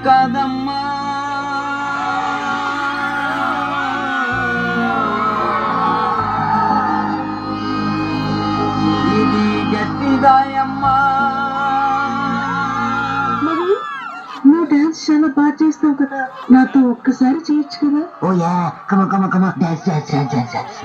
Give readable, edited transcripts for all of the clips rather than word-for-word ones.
కాదమ్మా ఇది గట్టిదాయమ్మా. నువ్వు డాన్స్ చాలా బాగా చేస్తావు కదా, నాతో ఒక్కసారి చేయొచ్చు కదా? Oh yeah, come come come, dance dance dance dance.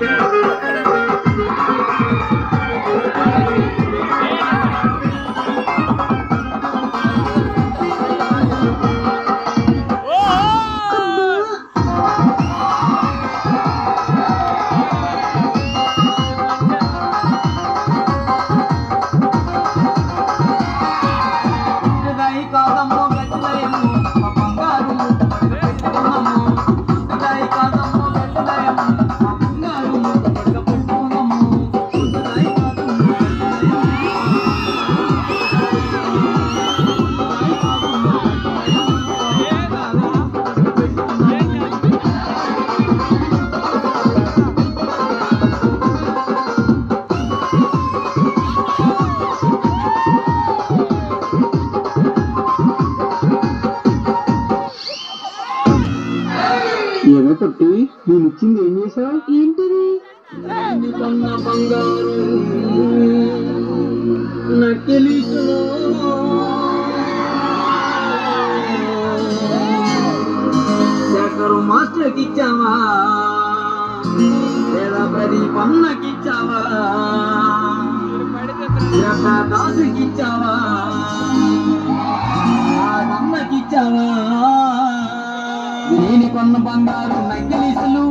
ఏమొకటి నేను ఇచ్చింది ఏం చేసా? ఏంటిది? కొన్న బంగారు నక్కిలీసులో శేఖరు మాస్టర్కి ఇచ్చావా లేదా ప్రదీప్ అన్నకి ఇచ్చావా లేదా దాసుకి ఇచ్చావా అన్నకి ఇచ్చావా? నేను కొన్న బంగారు నక్కిలీసులు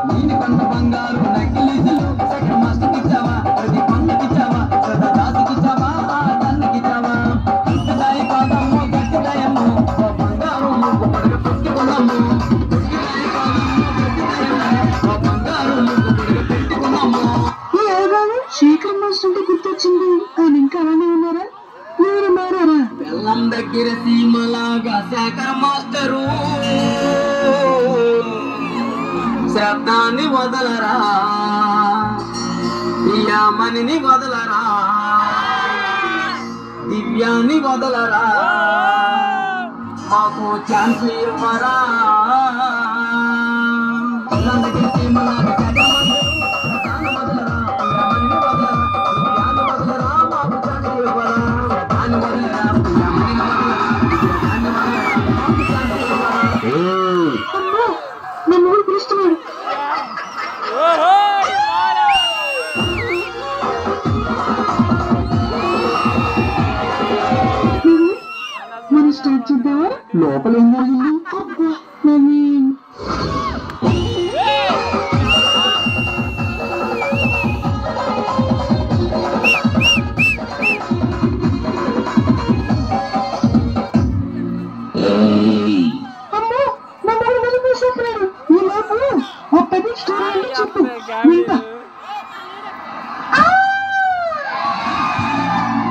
నేను కొన్న బంగారు నక్కిలీసులు సెకండ్ మాస్టర్కి ఇచ్చావా ప్రతి పండుగకి ఇచ్చావా సదా దాసుకి ఇచ్చావా దానికి ఇచ్చావా? గట్టిదాయి కాదమ్మో గట్టిదాయమ్మో బంగారు ముక్కు పడగ పెట్టుకున్నాము. బంగారు ముక్కు పడగ పెట్టుకున్నాము. శేఖర్ మాస్టర్ అంటే గుర్తొచ్చింది. ఆయన ఇంకా అలానే ఉన్నారా? మీరు మారారా? బెల్లం దగ్గర సీమలాగా శేఖర్ మాస్టరు శబ్దాన్ని వదలరా, ప్రియామణిని వదలరా, దివ్యాన్ని వదలరా, మాకు ఛాన్స్ ఇవ్వరా. బెల్లం దగ్గర సీమలాగా శేఖర్ మాస్టరు శబ్దాన్ని వదలరా, ప్రియామణిని వదలరా, దివ్యాన్ని వదలరా, మాకు ఛాన్స్ ఇవ్వరా. నన్ను కూడా పిలుస్తున్నాడు. మనం స్టార్ట్ చేద్దామా? లోపల ఏం జరిగింది? అబ్బా నవీన్,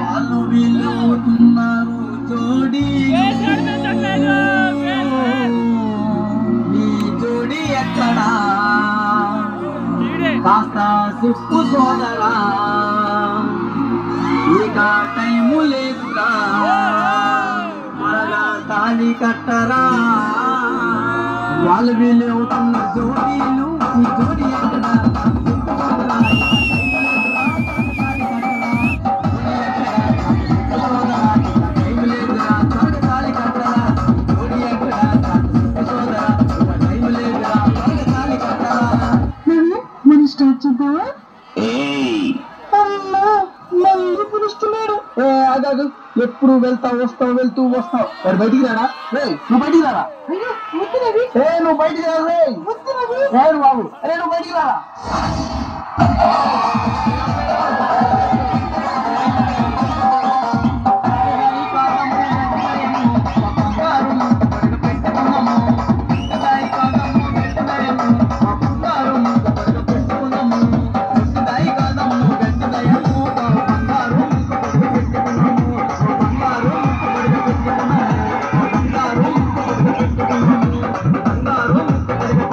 వాళ్ళు వీళ్ళు అవుతున్నారు జోడి, నీ జోడి ఎక్కడా కాస్త చెప్పు సోదరా, ఇక టైము లేదురా, త్వరగా తాళి కట్టరా. వాళ్ళు వీళ్ళు అవుతున్న జోడీలు నీ జోడి ఎక్కడా స్టార్ట్ చేద్దామా? అమ్మా మళ్ళీ పిలుస్తున్నాడు. ఆగాదు, ఎప్పుడు వెళ్తావు వస్తావు వెళ్తూ వస్తావు. వాడు బయటికి రాడా? నువ్వు బయటికి రారా? అయ్యో వద్దునవి, నువ్వు బయటికి రా. వద్దునవి బాబు, అరే నువ్వు బయటికి రారా?